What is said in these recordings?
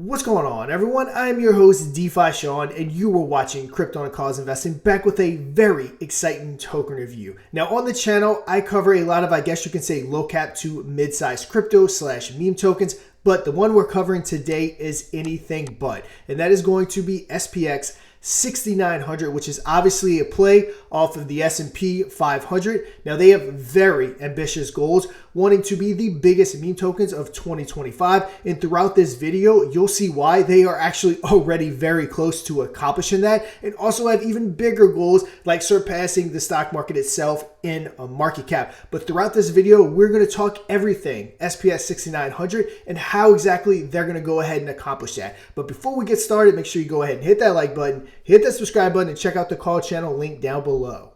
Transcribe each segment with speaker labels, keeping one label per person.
Speaker 1: What's going on, everyone? I'm your host, DeFi Sean, and you were watching Crypto and Cause Investing, back with a very exciting token review. Now, on the channel, I cover a lot of, I guess you can say, low cap to mid-sized crypto / meme tokens, but the one we're covering today is anything but, and that is going to be SPX 6900, which is obviously a play off of the S&P 500. Now, they have very ambitious goals, wanting to be the biggest meme tokens of 2025. And throughout this video, you'll see why they are actually already very close to accomplishing that, and also have even bigger goals like surpassing the stock market itself in a market cap. But throughout this video, we're going to talk everything SPX 6900 and how exactly they're going to go ahead and accomplish that. But before we get started, make sure you go ahead and hit that like button, hit that subscribe button, and check out the call channel link down below.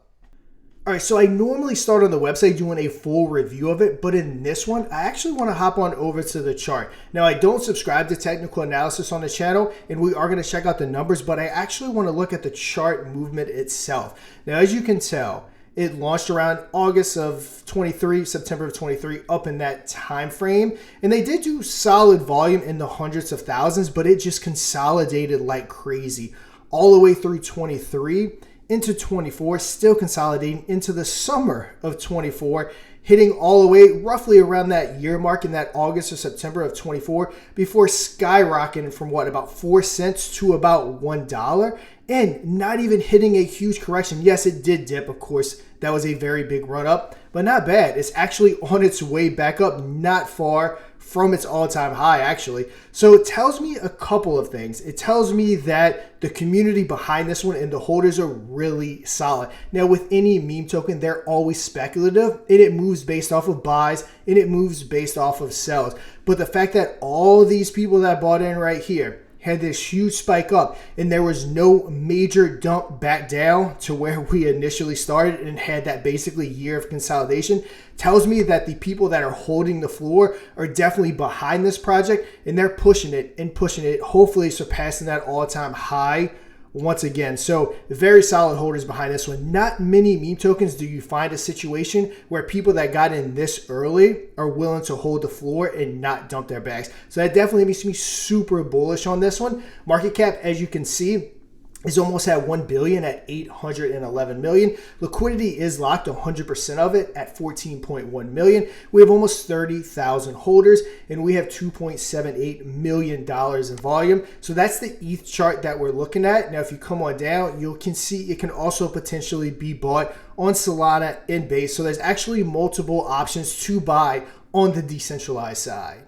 Speaker 1: All right, so I normally start on the website doing a full review of it, but in this one, I actually want to hop on over to the chart. Now, I don't subscribe to technical analysis on the channel, and we are going to check out the numbers, but I actually want to look at the chart movement itself. Now, as you can tell, it launched around August of 23, September of 23, up in that time frame. And they did do solid volume in the hundreds of thousands, but it just consolidated like crazy all the way through 23 into 24, still consolidating into the summer of 24, hitting all the way roughly around that year mark in that August or September of 24, before skyrocketing from about 4 cents to about $1, and not even hitting a huge correction. Yes, it did dip, of course. That was a very big run up, but not bad. It's actually on its way back up, not far from its all-time high, actually. So it tells me a couple of things. It tells me that the community behind this one and the holders are really solid. Now, with any meme token, they're always speculative, and it moves based off of buys, and it moves based off of sells. But the fact that all these people that bought in right here had this huge spike up, and there was no major dump back down to where we initially started and had that basically year of consolidation, tells me that the people that are holding the floor are definitely behind this project, and they're pushing it, hopefully surpassing that all-time high once again. So very solid holders behind this one. Not many meme tokens do you find a situation where people that got in this early are willing to hold the floor and not dump their bags. So that definitely makes me super bullish on this one. Market cap, as you can see, is almost at 1 billion at 811 million. Liquidity is locked, 100% of it at 14.1 million. We have almost 30,000 holders, and we have $2.78 million in volume. So that's the ETH chart that we're looking at. Now, if you come on down, you can see it can also potentially be bought on Solana and Base. So there's actually multiple options to buy on the decentralized side.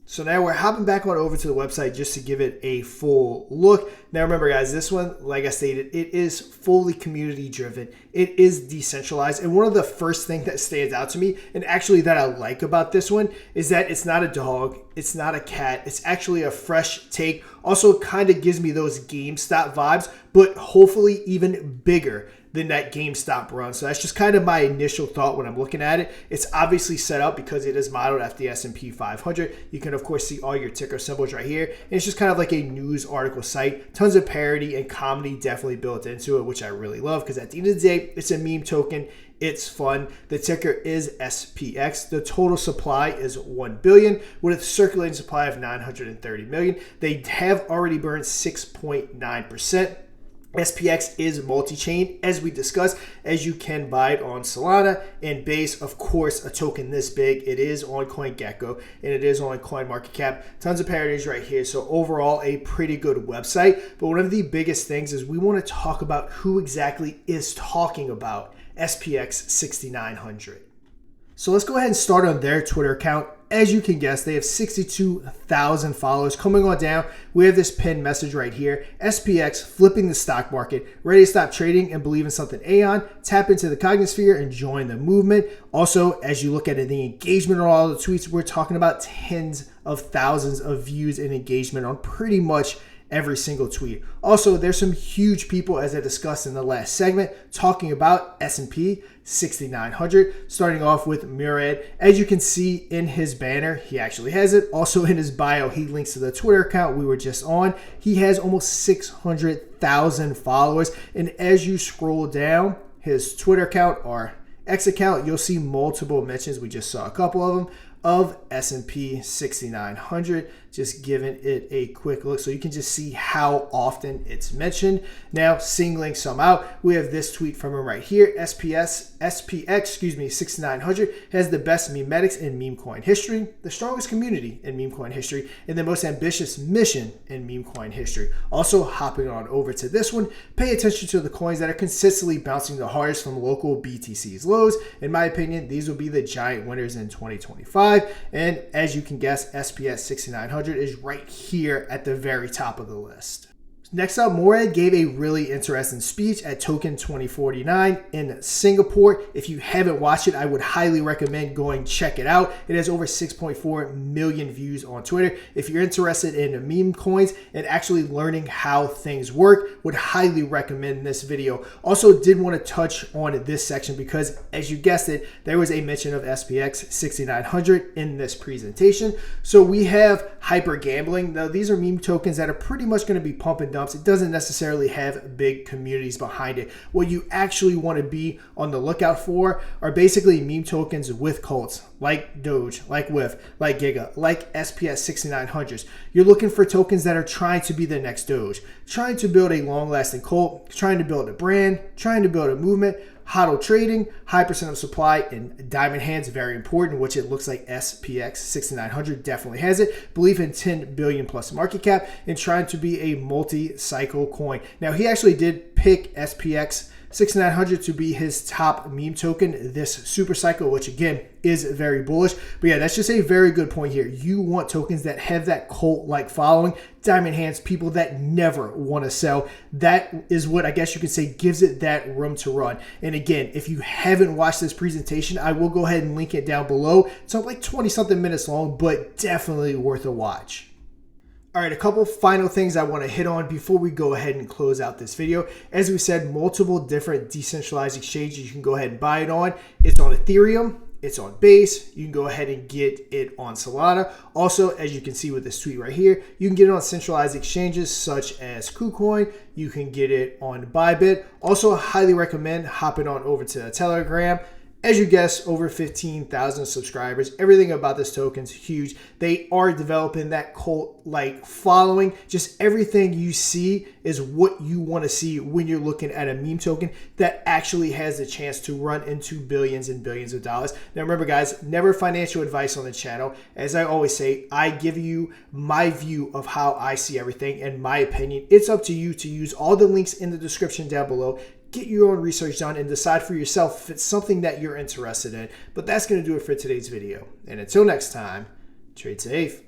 Speaker 1: So now we're hopping back on over to the website just to give it a full look. Now remember, guys, this one, like I stated, it is fully community driven. It is decentralized. And one of the first things that stands out to me, and actually that I like about this one, is that it's not a dog, it's not a cat, it's actually a fresh take. Also kind of gives me those GameStop vibes, but hopefully even bigger than that GameStop run. So that's just kind of my initial thought when I'm looking at it. It's obviously set up because it is modeled after the S&P 500. You can, of course, see all your ticker symbols right here. And it's just kind of like a news article site. Tons of parody and comedy definitely built into it, which I really love, because at the end of the day, it's a meme token. It's fun. The ticker is SPX. The total supply is 1 billion with a circulating supply of 930 million. They have already burned 6.9%. SPX is multi-chain, as we discussed, as you can buy it on Solana and Base. Of course, a token this big, it is on CoinGecko and it is on CoinMarketCap. Tons of parodies right here. So overall, a pretty good website. But one of the biggest things is we want to talk about who exactly is talking about SPX 6900. So let's go ahead and start on their Twitter account. As you can guess, they have 62,000 followers. Coming on down, we have this pinned message right here. SPX flipping the stock market, ready to stop trading and believe in something Aeon, tap into the cognosphere and join the movement. Also, as you look at the engagement on all the tweets, we're talking about tens of thousands of views and engagement on pretty much every single tweet. Also, there's some huge people, as I discussed in the last segment, talking about S&P 6900, starting off with Murad. As you can see in his banner, he actually has it. Also in his bio, he links to the Twitter account we were just on. He has almost 600,000 followers. And as you scroll down his Twitter account or X account, you'll see multiple mentions. We just saw a couple of them of S&P 6900. Just giving it a quick look so you can just see how often it's mentioned. Now, singling some out, we have this tweet from him right here. SPX 6900 has the best memetics in meme coin history, the strongest community in meme coin history, and the most ambitious mission in meme coin history. Also, hopping on over to this one, pay attention to the coins that are consistently bouncing the hardest from local BTC's lows. In my opinion, these will be the giant winners in 2025. And as you can guess, SPS 6900 is right here at the very top of the list. Next up, Morad gave a really interesting speech at Token 2049 in Singapore. If you haven't watched it, I would highly recommend going check it out. It has over 6.4 million views on Twitter. If you're interested in meme coins and actually learning how things work, would highly recommend this video. Also did want to touch on this section because, as you guessed it, there was a mention of SPX 6900 in this presentation. So we have hyper gambling. Now, these are meme tokens that are pretty much going to be pumping. It doesn't necessarily have big communities behind it. What you actually want to be on the lookout for are basically meme tokens with cults, like Doge, like WIF, like Giga, like SPS 6900s. You're looking for tokens that are trying to be the next Doge, trying to build a long-lasting cult, trying to build a brand, trying to build a movement. HODL trading, high percent of supply, and diamond hands, very important, which it looks like SPX 6900 definitely has it. Belief in 10 billion plus market cap and trying to be a multi-cycle coin. Now, he actually did pick SPX 6900 to be his top meme token this super cycle, which again is very bullish. But yeah, that's just a very good point here. You want tokens that have that cult-like following, diamond hands, people that never want to sell. That is what I guess you could say gives it that room to run. And again, if you haven't watched this presentation, I will go ahead and link it down below. It's like 20 something minutes long, but definitely worth a watch. All right, a couple final things I want to hit on before we go ahead and close out this video. As we said, multiple different decentralized exchanges you can go ahead and buy it on. It's on Ethereum, it's on Base. You can go ahead and get it on Solana. Also, as you can see with this tweet right here, you can get it on centralized exchanges such as KuCoin. You can get it on Bybit. Also, highly recommend hopping on over to Telegram. As you guessed, over 15,000 subscribers. Everything about this token's huge. They are developing that cult-like following. Just everything you see is what you want to see when you're looking at a meme token that actually has a chance to run into billions and billions of dollars. Now remember guys, never financial advice on the channel. As I always say, I give you my view of how I see everything and my opinion. It's up to you to use all the links in the description down below. Get your own research done and decide for yourself if it's something that you're interested in. But that's going to do it for today's video. And until next time, trade safe.